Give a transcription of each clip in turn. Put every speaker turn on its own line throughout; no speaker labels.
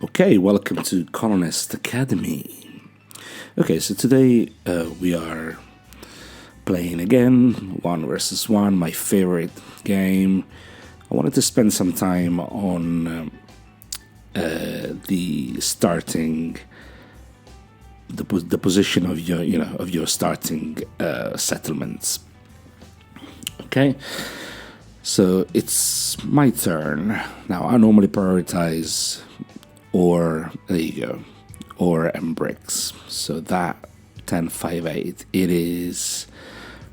Okay, welcome to Colonist Academy. Okay, so today we are playing again, one versus one, my favorite game. I wanted to spend some time on the starting, the position of your starting settlements. Okay, so it's my turn now. I normally prioritize ore. There you go, ore and bricks. So that 1058, it is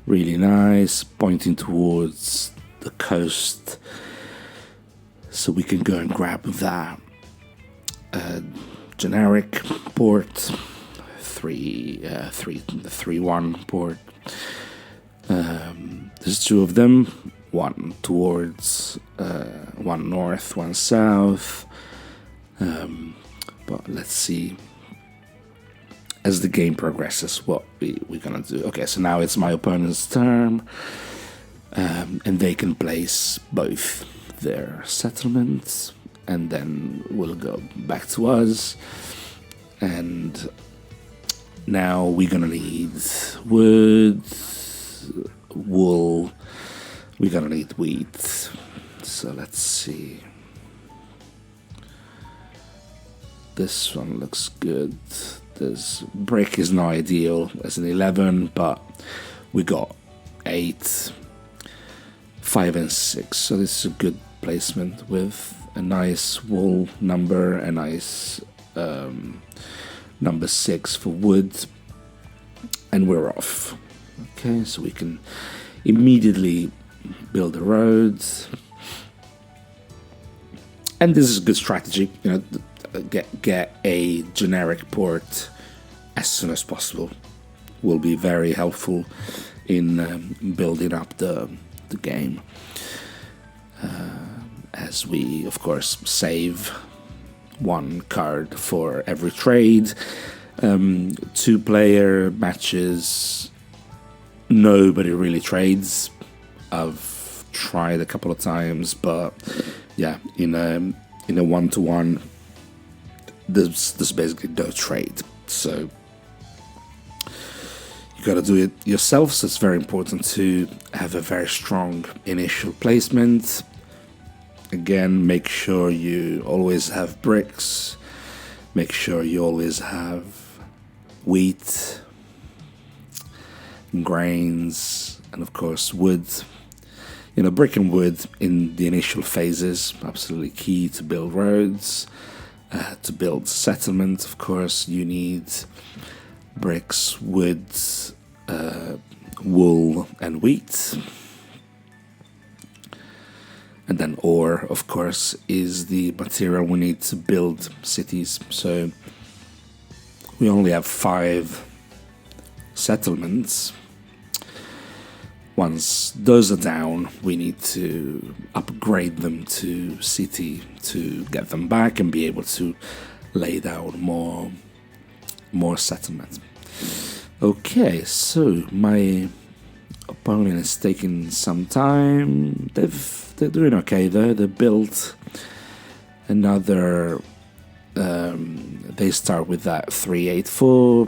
really nice, pointing towards the coast, so we can go and grab that generic port, the 3-1 port. There's two of them, one towards, one north, one south. But let's see as the game progresses what we're gonna do. Okay, so now it's my opponent's turn, and they can place both their settlements, and then we'll go back to us. And now we're gonna need wood, wool, we're gonna need wheat. So let's see. This one looks good. This brick is not ideal as an 11, but we got 8, 5 and 6. So this is a good placement with a nice wool number, a nice number 6 for wood. And we're off. Okay, so we can immediately build a road. And this is a good strategy, get a generic port as soon as possible will be very helpful in building up the game, as we of course save one card for every trade. 2-player matches, nobody really trades. I've tried a couple of times, but yeah, in a 1-to-1 there's basically no trade, so you gotta do it yourself. So it's very important to have a very strong initial placement. Again, make sure you always have bricks, make sure you always have wheat, grains, and of course wood. Brick and wood in the initial phases, absolutely key to build roads. To build settlement, of course, you need bricks, wood, wool, and wheat. And then ore, of course, is the material we need to build cities. So we only have 5 settlements. Once those are down, we need to upgrade them to city to get them back and be able to lay down more settlement. Okay, so my opponent is taking some time. They're doing okay though. They built another. They start with that 384.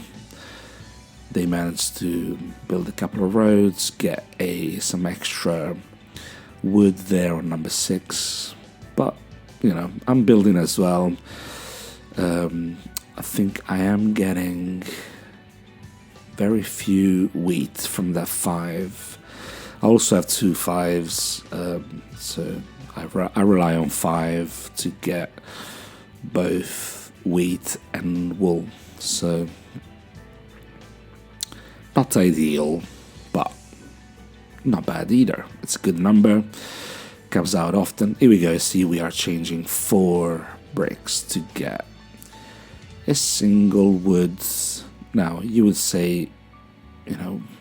They managed to build a couple of roads, get some extra wood there on number 6. But, I'm building as well. I think I am getting very few wheat from that 5. I also have 2 5s, so I rely on 5 to get both wheat and wool. So not ideal, but not bad either. It's a good number. Comes out often. Here we go. See, we are changing 4 bricks to get a single wood. Now, you would say,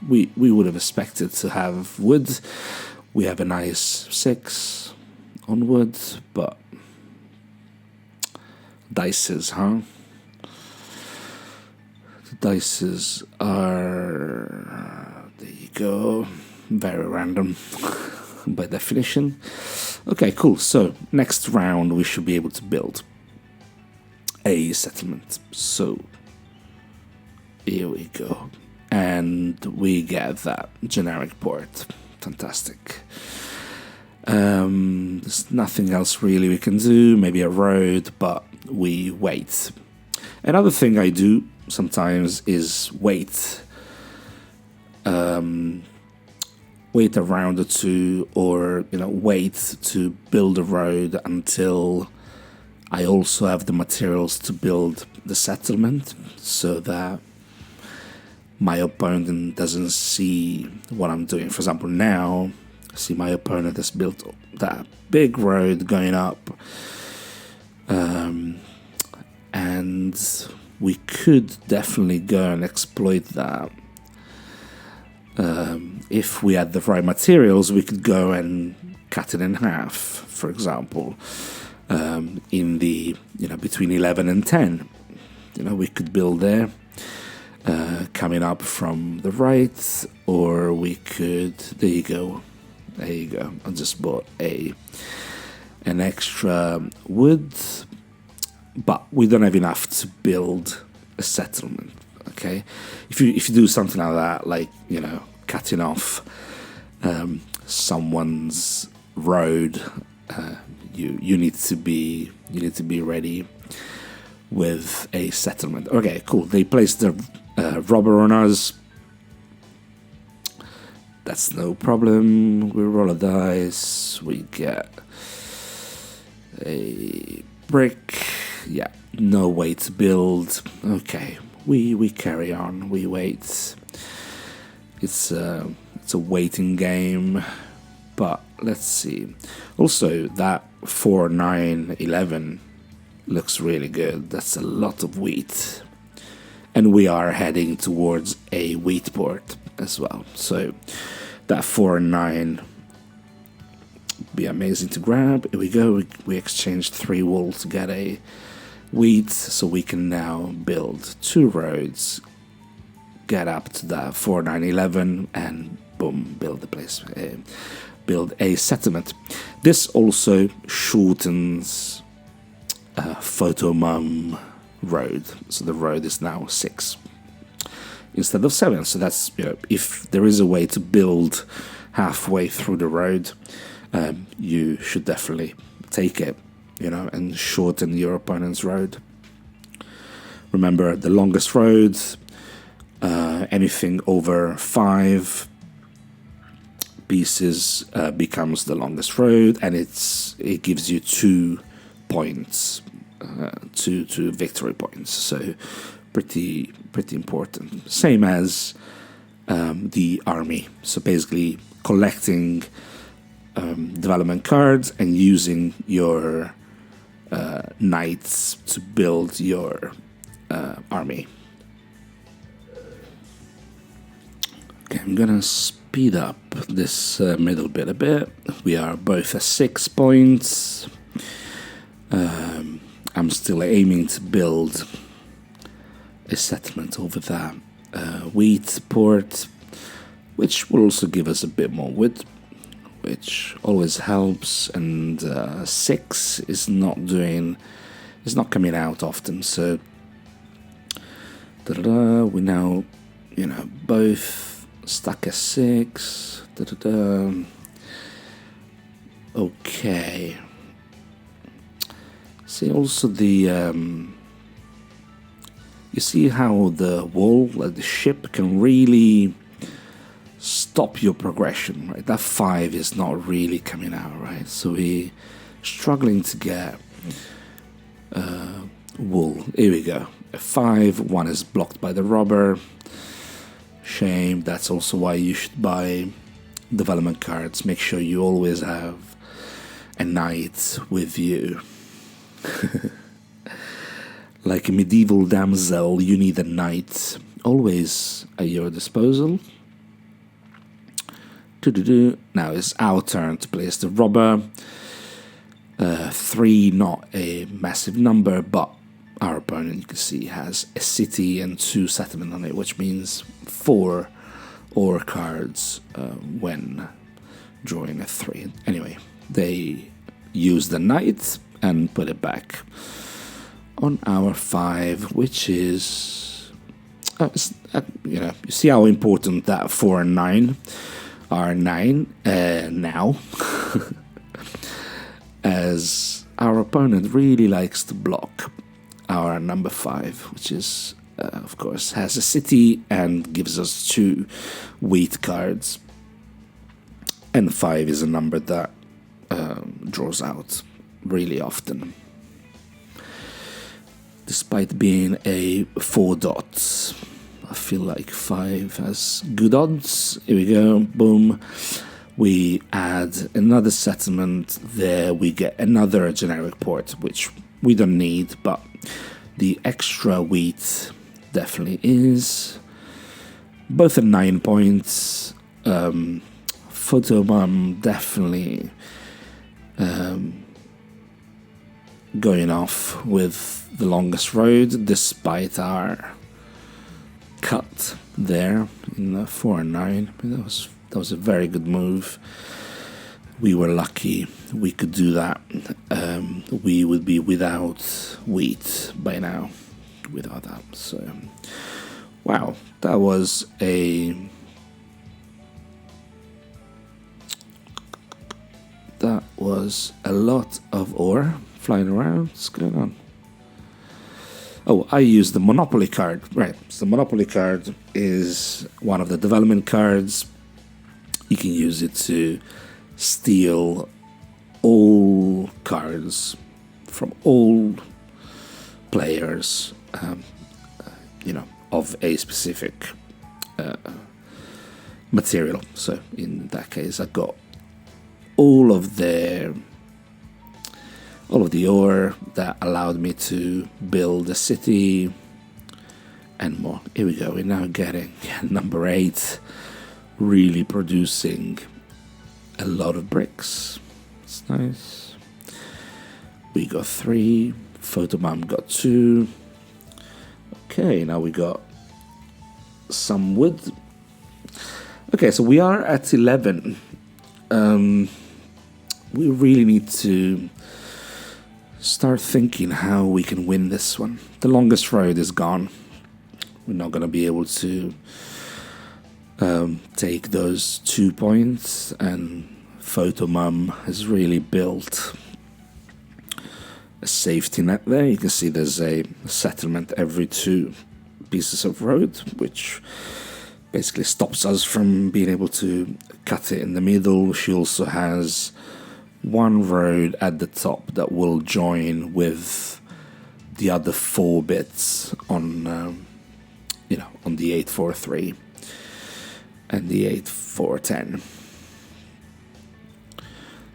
we would have expected to have wood. We have a nice 6 on wood, but dices, huh? Dices are, there you go, very random by definition. Okay, cool. So next round we should be able to build. a settlement. So here we go. And we get that generic port. Fantastic. There's nothing else really we can do. Maybe a road, but we wait. Another thing I do sometimes is wait. Wait a round or two, or wait to build a road until I also have the materials to build the settlement, so that my opponent doesn't see what I'm doing. For example, now, see my opponent has built that big road going up, and we could definitely go and exploit that. If we had the right materials, we could go and cut it in half, for example, in the between 11 and 10. We could build there, coming up from the right, or we could. There you go. I just bought an extra wood, but we don't have enough to build a settlement. Okay, if you do something like that, like cutting off someone's road, you need to be ready with a settlement. Okay, cool. They placed the robber on us. That's no problem. We roll a dice. We get a brick. Yeah, no way to build. Okay, we carry on. We wait. It's a waiting game, but let's see. Also, that 4, 9, 11 looks really good. That's a lot of wheat, and we are heading towards a wheat port as well. So that 4 and 9 be amazing to grab. Here we go. We exchanged 3 wool to get a wheat, so we can now build 2 roads, get up to that 4, 9, 11, and boom, build the place, build a settlement. This also shortens Photomomm road, so the road is now 6 instead of 7. So that's if there is a way to build halfway through the road, you should definitely take it, and shorten your opponent's road. Remember, the longest road, anything over 5 pieces becomes the longest road, and it gives you 2 points, 2 victory points. So pretty important. Same as the army. So basically collecting development cards and using your knights to build your army. Okay, I'm gonna speed up this middle bit a bit. We are both at 6 points. I'm still aiming to build a settlement over that wheat port, which will also give us a bit more wood, which always helps. And 6 is not coming out often, so we now both stuck at 6. Okay. See also the you see how the wall, like the ship, can really stop your progression, right? That 5 is not really coming out, right? So we're struggling to get wool. Here we go. A 5, 1 is blocked by the robber. Shame. That's also why you should buy development cards. Make sure you always have a knight with you. Like a medieval damsel, you need a knight always at your disposal. Now it's our turn to place the robber. 3, not a massive number, but our opponent, you can see, has a city and 2 settlement on it, which means 4 ore cards when drawing a 3. Anyway, they use the knight and put it back on our 5, which is, you see how important that 4 and 9 are now, as our opponent really likes to block our number 5, which is, of course, has a city and gives us 2 wheat cards. And 5 is a number that draws out really often. Despite being a 4 dots, I feel like 5 has good odds. Here we go, boom. We add another settlement there. We get another generic port, which we don't need, but the extra wheat definitely is. Both at 9 points. Photomomm definitely going off with the longest road, despite our cut there in the 4 and 9. That was a very good move. We were lucky we could do that. We would be without wheat by now, without that. So, wow, that was a lot of ore flying around. What's going on? Oh, I used the Monopoly card. Right, so the Monopoly card is one of the development cards. You can use it to steal all cards from all players, of a specific material. So in that case, I got all of the ore that allowed me to build a city and more. Here we go. We're now getting number 8, really producing a lot of bricks. It's nice. We got 3. Photomomm got 2. Okay, now we got some wood. Okay, so we are at 11. We really need to start thinking how we can win this one. The longest road is gone. We're not going to be able to take those 2 points, and Photomomm has really built a safety net there. You can see there's a settlement every 2 pieces of road, which basically stops us from being able to cut it in the middle. She also has 1 road at the top that will join with the other 4 bits on on the 843 and the 8410.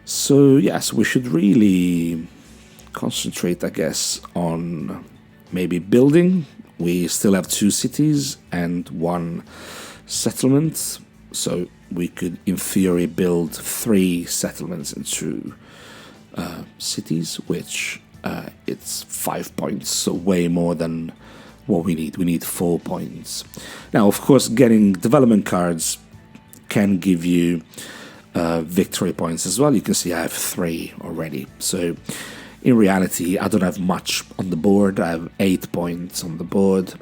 So yes, we should really concentrate, I guess, on maybe building. We still have 2 cities and 1 settlement, so we could, in theory, build 3 settlements into cities, which it's 5 points, so way more than what we need. We need 4 points. Now, of course, getting development cards can give you victory points as well. You can see I have 3 already. So, in reality, I don't have much on the board. I have 8 points on the board,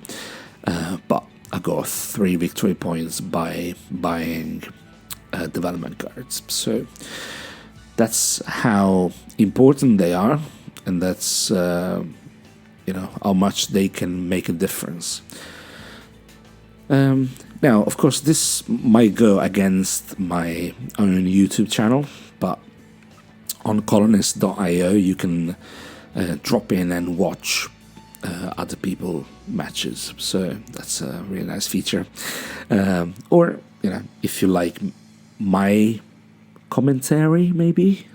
but I got 3 victory points by buying development cards. So that's how important they are, and that's how much they can make a difference. Now, of course, this might go against my own YouTube channel, but on colonist.io you can drop in and watch other people matches, so that's a really nice feature. Or if you like my commentary, maybe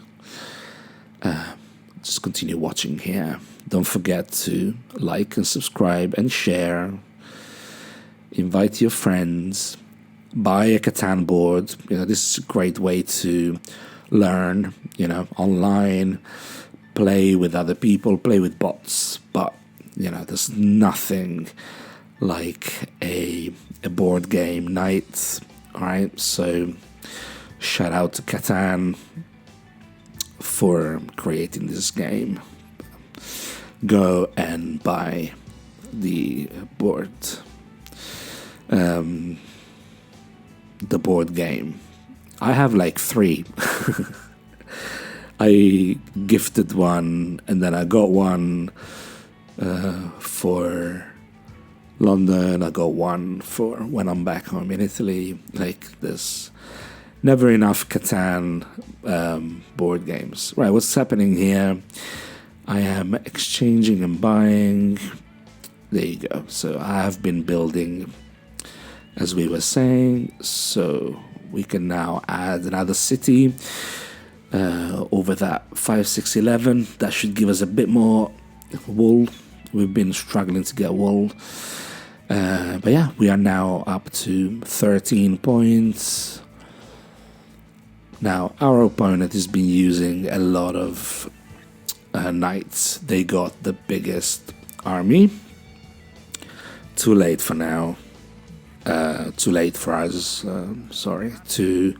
just continue watching here. Don't forget to like and subscribe and share. Invite your friends. Buy a Catan board. This is a great way to learn online, play with other people, play with bots, but there's nothing like a board game night. All right, so shout out to Catan for creating this game. go and buy the board, the board game. I have like 3. I gifted one, and then I got one for London. I got one for when I'm back home in Italy. Like, there's never enough Catan board games. Right, what's happening here? I am exchanging and buying. There you go. So I have been building, as we were saying. So we can now add another city over that 5, 6, 11. That should give us a bit more wool. We've been struggling to get wool. But yeah, we are now up to 13 points. Now, our opponent has been using a lot of knights. They got the biggest army. Too late for now. Too late for us, to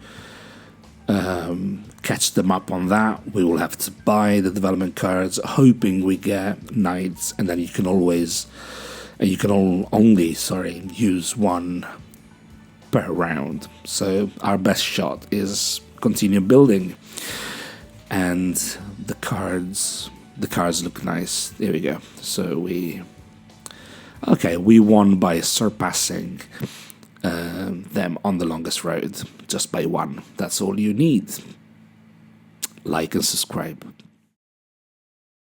catch them up on that. We will have to buy the development cards, hoping we get knights, and then you can only use one per round. So our best shot is continue building, and the cards look nice. There we go. So we won by surpassing them on the longest road, just by 1. That's all you need. Like and subscribe.